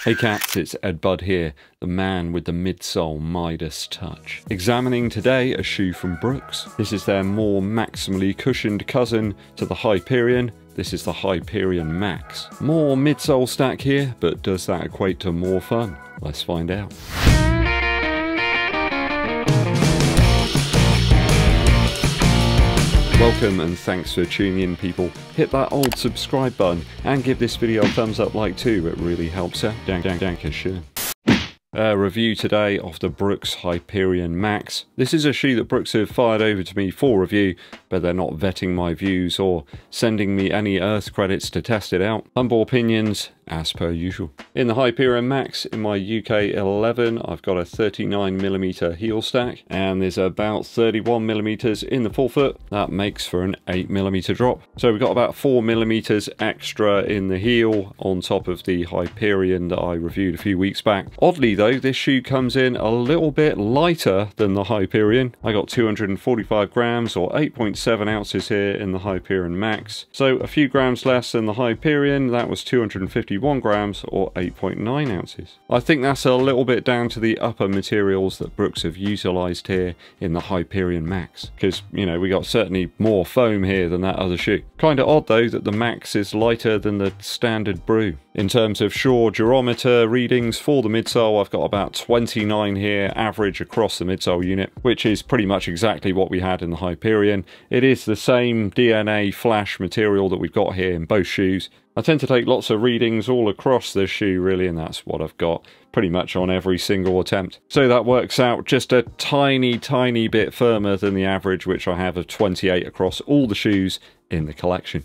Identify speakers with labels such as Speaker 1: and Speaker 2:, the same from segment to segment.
Speaker 1: Hey cats, it's Eddbud here, the man with the midsole Midas touch. Examining today a shoe from Brooks. This is their more maximally cushioned cousin to the Hyperion. This is the Hyperion Max. More midsole stack here, but does that equate to more fun? Let's find out. Welcome and thanks for tuning in, people. Hit that old subscribe button and give this video a thumbs up like too, it really helps out. Dankeschön. Review today of the Brooks Hyperion Max. This is a shoe that Brooks have fired over to me for review, but they're not vetting my views or sending me any earth credits to test it out. Humble opinions as per usual. In the Hyperion Max, in my UK 11, I've got a 39mm heel stack, and there's about 31mm in the forefoot. That makes for an 8mm drop. So we've got about 4mm extra in the heel on top of the Hyperion that I reviewed a few weeks back. Oddly though, this shoe comes in a little bit lighter than the Hyperion. I got 245 grams or 8.7 ounces here in the Hyperion Max. So a few grams less than the Hyperion. That was 251 grams or 8.9 ounces. I think that's a little bit down to the upper materials that Brooks have utilised here in the Hyperion Max, because, you know, we got certainly more foam here than that other shoe. Kind of odd though that the Max is lighter than the standard Brew. In terms of shore durometer readings for the midsole, I've got about 29 here, average across the midsole unit, which is pretty much exactly what we had in the Hyperion. It is the same DNA flash material that we've got here in both shoes. I tend to take lots of readings all across this shoe really, and that's what I've got pretty much on every single attempt. So that works out just a tiny bit firmer than the average, which I have of 28 across all the shoes in the collection.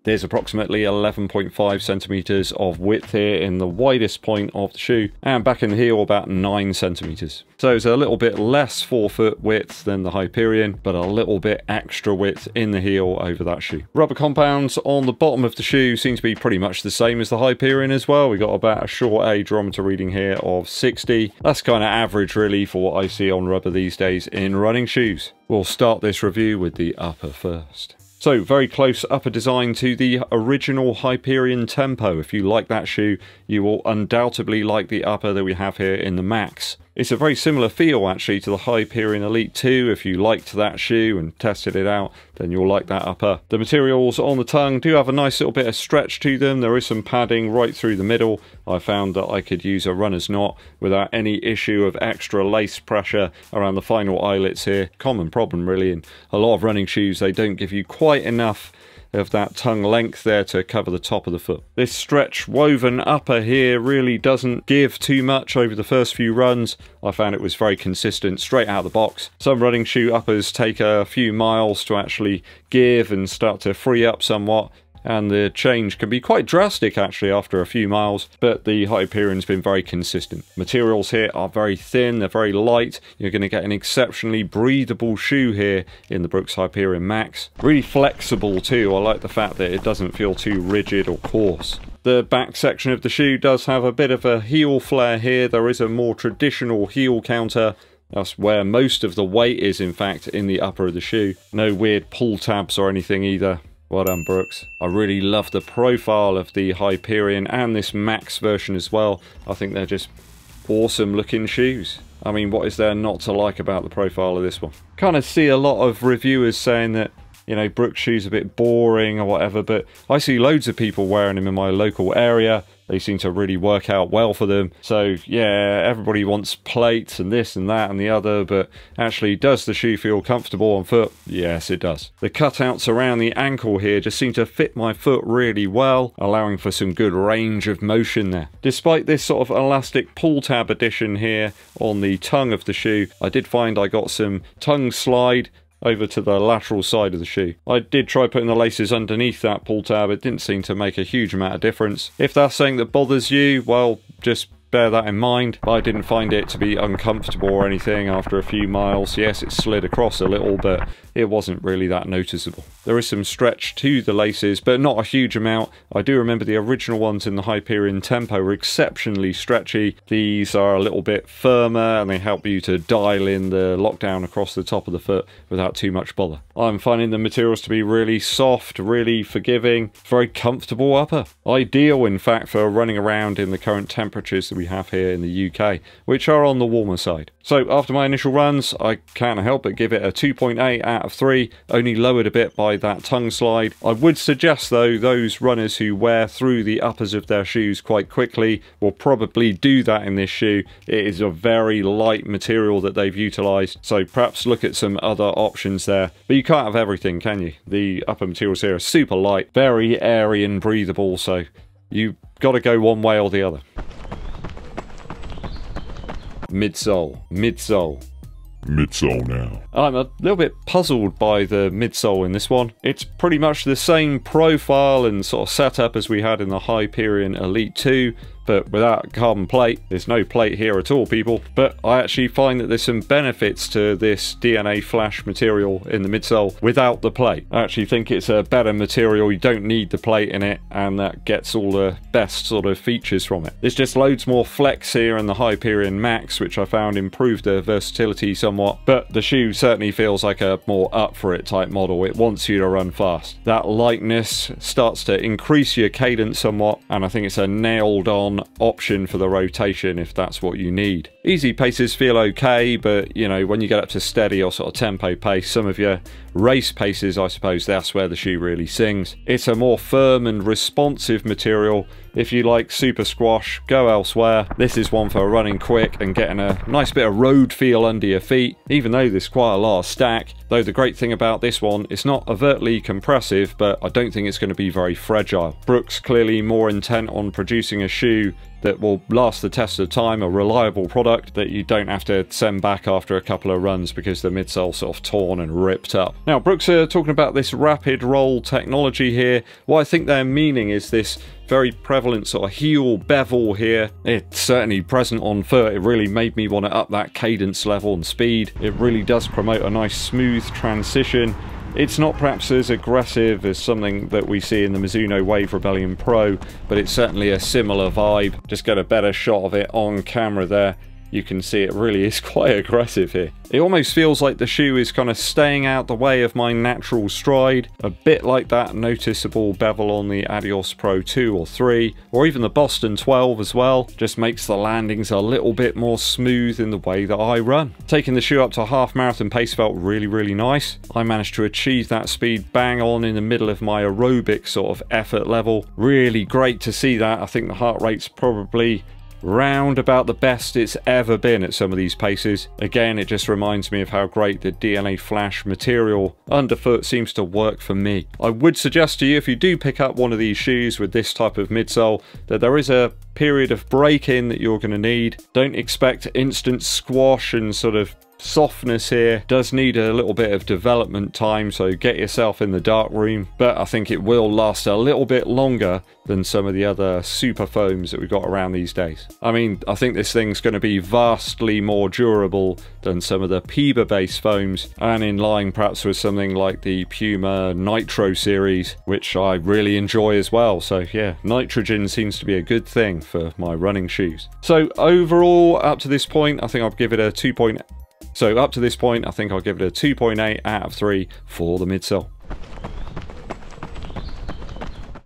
Speaker 1: There's approximately 11.5 centimeters of width here in the widest point of the shoe, and back in the heel about 9 centimeters. So it's a little bit less forefoot width than the Hyperion, but a little bit extra width in the heel over that shoe. Rubber compounds on the bottom of the shoe seem to be pretty much the same as the Hyperion as well. We got about a short A durometer reading here of 60. That's kind of average really for what I see on rubber these days in running shoes. We'll start this review with the upper first. So, very close upper design to the original Hyperion Tempo. If you like that shoe, you will undoubtedly like the upper that we have here in the Max. It's a very similar feel actually to the Hyperion Elite 2. If you liked that shoe and tested it out, then you'll like that upper. The materials on the tongue do have a nice little bit of stretch to them. There is some padding right through the middle. I found that I could use a runner's knot without any issue of extra lace pressure around the final eyelets here. Common problem really in a lot of running shoes. They don't give you quite enough of that tongue length there to cover the top of the foot. This stretch woven upper here really doesn't give too much over the first few runs. I found it was very consistent straight out of the box. Some running shoe uppers take a few miles to actually give and start to free up somewhat, and the change can be quite drastic actually after a few miles, but the Hyperion's been very consistent. Materials here are very thin, they're very light. You're going to get an exceptionally breathable shoe here in the Brooks Hyperion Max. Really flexible too. I like the fact that it doesn't feel too rigid or coarse. The back section of the shoe does have a bit of a heel flare here. There is a more traditional heel counter. That's where most of the weight is, in fact, in the upper of the shoe. No weird pull tabs or anything either. Well done, Brooks. I really love the profile of the Hyperion and this Max version as well. I think they're just awesome looking shoes. I mean, what is there not to like about the profile of this one? Kind of see a lot of reviewers saying that, you know, Brooks shoes are a bit boring or whatever, but I see loads of people wearing them in my local area. They seem to really work out well for them. So yeah, everybody wants plates and this and that and the other, but actually, does the shoe feel comfortable on foot? Yes, it does. The cutouts around the ankle here just seem to fit my foot really well, allowing for some good range of motion there. Despite this sort of elastic pull tab addition here on the tongue of the shoe, I did find I got some tongue slide over to the lateral side of the shoe. I did try putting the laces underneath that pull tab. It didn't seem to make a huge amount of difference. If that's something that bothers you, well, just bear that in mind. I didn't find it to be uncomfortable or anything after a few miles. Yes, it slid across a little, but it wasn't really that noticeable. There is some stretch to the laces, but not a huge amount. I do remember the original ones in the Hyperion Tempo were exceptionally stretchy. These are a little bit firmer and they help you to dial in the lockdown across the top of the foot without too much bother. I'm finding the materials to be really soft, really forgiving, very comfortable upper. Ideal, in fact, for running around in the current temperatures that we have here in the UK, which are on the warmer side. So after my initial runs, I can't help but give it a 2.8 out of 3, only lowered a bit by that tongue slide. I would suggest though, those runners who wear through the uppers of their shoes quite quickly will probably do that in this shoe. It is a very light material that they've utilised, so perhaps look at some other options there. But you can't have everything, can you? The upper materials here are super light, very airy and breathable, so you've got to go one way or the other. Midsole. Midsole now. I'm a little bit puzzled by the midsole in this one. It's pretty much the same profile and sort of setup as we had in the Hyperion Elite 2, but without a carbon plate. There's no plate here at all, people. But I actually find that there's some benefits to this DNA flash material in the midsole without the plate. I actually think it's a better material. You don't need the plate in it, and that gets all the best sort of features from it. There's just loads more flex here in the Hyperion Max, which I found improved the versatility somewhat, but the shoe certainly feels like a more up for it type model. It wants you to run fast. That lightness starts to increase your cadence somewhat, and I think it's a nailed on option for the rotation if that's what you need. Easy paces feel okay, but you know, when you get up to steady or sort of tempo pace, some of your race paces, I suppose that's where the shoe really sings. It's a more firm and responsive material. If you like super squash, go elsewhere. This is one for running quick and getting a nice bit of road feel under your feet, even though there's quite a lot of stack. Though the great thing about this one, it's not overtly compressive, but I don't think it's going to be very fragile. Brooks clearly more intent on producing a shoe that will last the test of time, a reliable product that you don't have to send back after a couple of runs because the midsole's sort of torn and ripped up. Now, Brooks are talking about this rapid roll technology here. What I think they're meaning is this very prevalent sort of heel bevel here. It's certainly present on foot. It really made me want to up that cadence level and speed. It really does promote a nice smooth transition. It's not perhaps as aggressive as something that we see in the Mizuno Wave Rebellion Pro, but it's certainly a similar vibe. Just get a better shot of it on camera there. You can see it really is quite aggressive here. It almost feels like the shoe is kind of staying out the way of my natural stride, a bit like that noticeable bevel on the Adios Pro 2 or 3, or even the Boston 12 as well. Just makes the landings a little bit more smooth in the way that I run. Taking the shoe up to half marathon pace felt really nice. I managed to achieve that speed bang on in the middle of my aerobic sort of effort level. Really great to see that. I think the heart rate's probably round about the best it's ever been at some of these paces. Again, it just reminds me of how great the DNA Flash material underfoot seems to work for me. I would suggest to you, if you do pick up one of these shoes with this type of midsole, that there is a period of break-in that you're going to need. Don't expect instant squash and sort of softness here. Does need a little bit of development time, so get yourself in the dark room, but I think it will last a little bit longer than some of the other super foams that we've got around these days. I mean, I think this thing's going to be vastly more durable than some of the Peba based foams, and in line perhaps with something like the Puma Nitro series, which I really enjoy as well. So yeah, nitrogen seems to be a good thing for my running shoes. So overall, up to this point, I think I'll give it a 2.8 out of 3 for the midsole.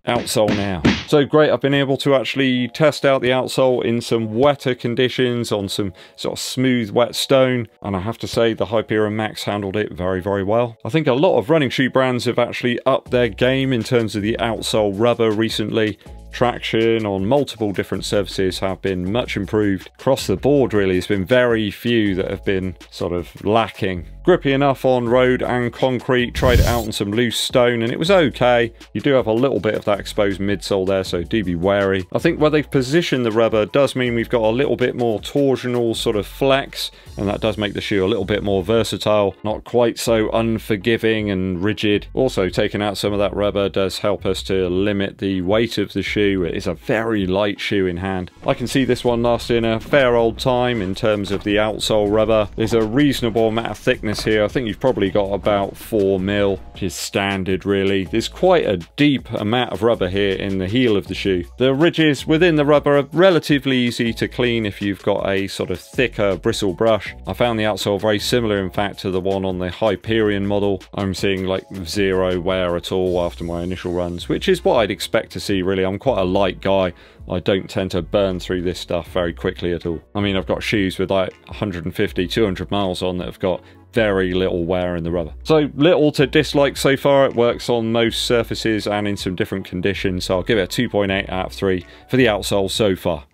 Speaker 1: Outsole now. So great, I've been able to actually test out the outsole in some wetter conditions on some sort of smooth wet stone, and I have to say the Hyperion Max handled it very well. I think a lot of running shoe brands have actually upped their game in terms of the outsole rubber recently. Traction on multiple different surfaces have been much improved. Across the board really, there's been very few that have been sort of lacking. Grippy enough on road and concrete. Tried it out on some loose stone and it was okay. You do have a little bit of that exposed midsole there, so do be wary. I think where they've positioned the rubber does mean we've got a little bit more torsional sort of flex, and that does make the shoe a little bit more versatile, not quite so unforgiving and rigid. Also, taking out some of that rubber does help us to limit the weight of the shoe. It is a very light shoe in hand. I can see this one lasting a fair old time in terms of the outsole rubber. There's a reasonable amount of thickness here. I think you've probably got about 4 mil, which is standard really. There's quite a deep amount of rubber here in the heel of the shoe. The ridges within the rubber are relatively easy to clean if you've got a sort of thicker bristle brush. I found the outsole very similar in fact to the one on the Hyperion model. I'm seeing like 0 wear at all after my initial runs, which is what I'd expect to see really. I'm quite a light guy. I don't tend to burn through this stuff very quickly at all. I mean, I've got shoes with like 150, 200 miles on that have got very little wear in the rubber. So little to dislike so far. It works on most surfaces and in some different conditions, so I'll give it a 2.8 out of 3 for the outsole so far.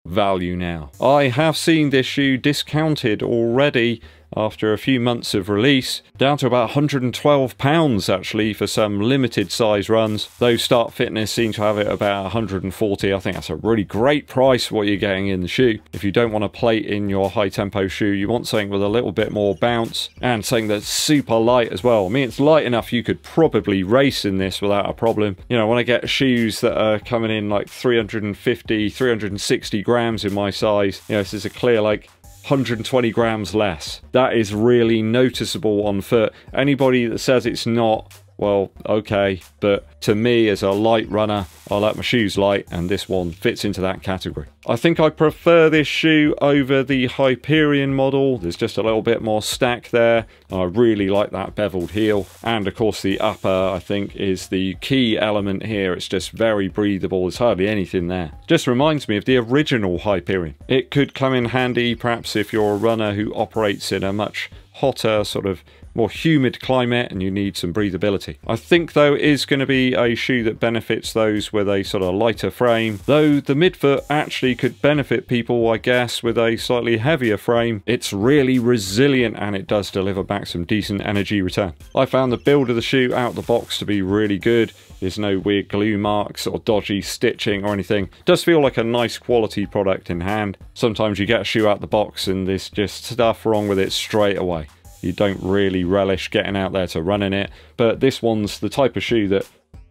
Speaker 1: Value now. I have seen this shoe discounted already after a few months of release, down to about £112 actually for some limited size runs. Those Start Fitness seem to have it about 140. I think that's a really great price for what you're getting in the shoe. If you don't want a plate in your high tempo shoe, you want something with a little bit more bounce and something that's super light as well. I mean, it's light enough you could probably race in this without a problem. You know, when I get shoes that are coming in like 350, 360 grams in my size, you know, this is a clear like 120 grams less. That is really noticeable on foot. Anybody that says it's not, well, okay, but to me as a light runner, I like my shoes light, and this one fits into that category. I think I prefer this shoe over the Hyperion model. There's just a little bit more stack there. I really like that beveled heel, and of course the upper I think is the key element here. It's just very breathable. There's hardly anything there. Just reminds me of the original Hyperion. It could come in handy perhaps if you're a runner who operates in a much hotter, sort of more humid climate and you need some breathability. I think though it is going to be a shoe that benefits those with a sort of lighter frame, though the midfoot actually could benefit people I guess with a slightly heavier frame. It's really resilient and it does deliver back some decent energy return. I found the build of the shoe out the box to be really good. There's no weird glue marks or dodgy stitching or anything. It does feel like a nice quality product in hand. Sometimes you get a shoe out the box and there's just stuff wrong with it straight away. You don't really relish getting out there to run in it, but this one's the type of shoe that,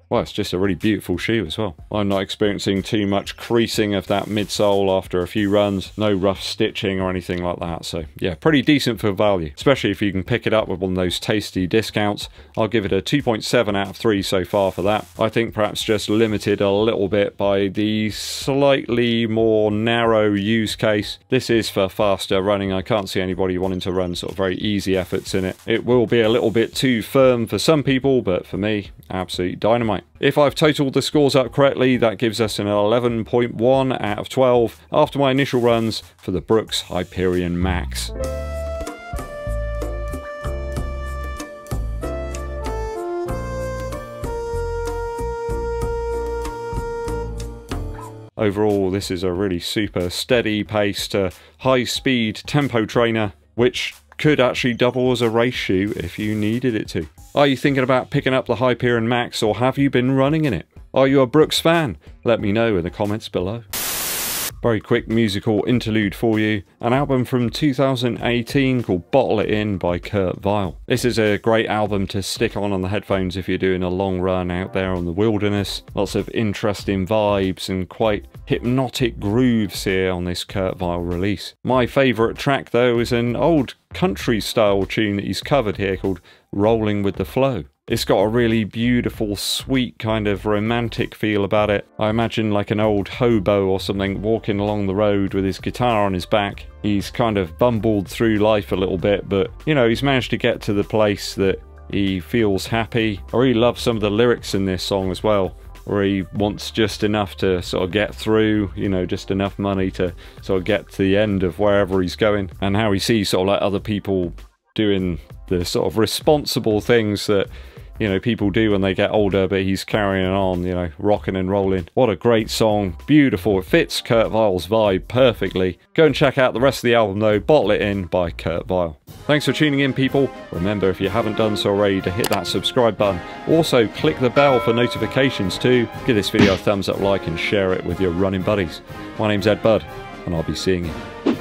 Speaker 1: well, it's just a really beautiful shoe as well. I'm not experiencing too much creasing of that midsole after a few runs, no rough stitching or anything like that, so yeah, pretty decent for value, especially if you can pick it up with one of those tasty discounts. I'll give it a 2.7 out of 3 so far for that. I think perhaps just limited a little bit by the slightly more narrow use case. This is for faster running. I can't see anybody wanting to run sort of very easy efforts in it. It will be a little bit too firm for some people, but for me, absolute dynamite. If I've totaled the scores up correctly, that gives us an 11.1 out of 12 after my initial runs for the Brooks Hyperion Max. Overall, this is a really super steady paced, high speed tempo trainer, which could actually double as a race shoe if you needed it to. Are you thinking about picking up the Hyperion Max, or have you been running in it? Are you a Brooks fan? Let me know in the comments below. Very quick musical interlude for you. An album from 2018 called Bottle It In by Kurt Vile. This is a great album to stick on the headphones if you're doing a long run out there on the wilderness. Lots of interesting vibes and quite hypnotic grooves here on this Kurt Vile release. My favourite track though is an old country style tune that he's covered here called Rolling With The Flow. It's got a really beautiful, sweet kind of romantic feel about it. I imagine like an old hobo or something walking along the road with his guitar on his back. He's kind of bumbled through life a little bit, but you know, he's managed to get to the place that he feels happy. I really love some of the lyrics in this song as well, where he wants just enough to sort of get through, you know, just enough money to sort of get to the end of wherever he's going, and how he sees sort of like other people doing the sort of responsible things that you know, people do when they get older, but he's carrying on, you know, rocking and rolling. What a great song. Beautiful. It fits Kurt Weill's vibe perfectly. Go and check out the rest of the album though, Bottle It In by Kurt Weill. Thanks for tuning in, people. Remember, if you haven't done so already, to hit that subscribe button. Also, click the bell for notifications too. Give this video a thumbs up, like, and share it with your running buddies. My name's Eddbud, and I'll be seeing you.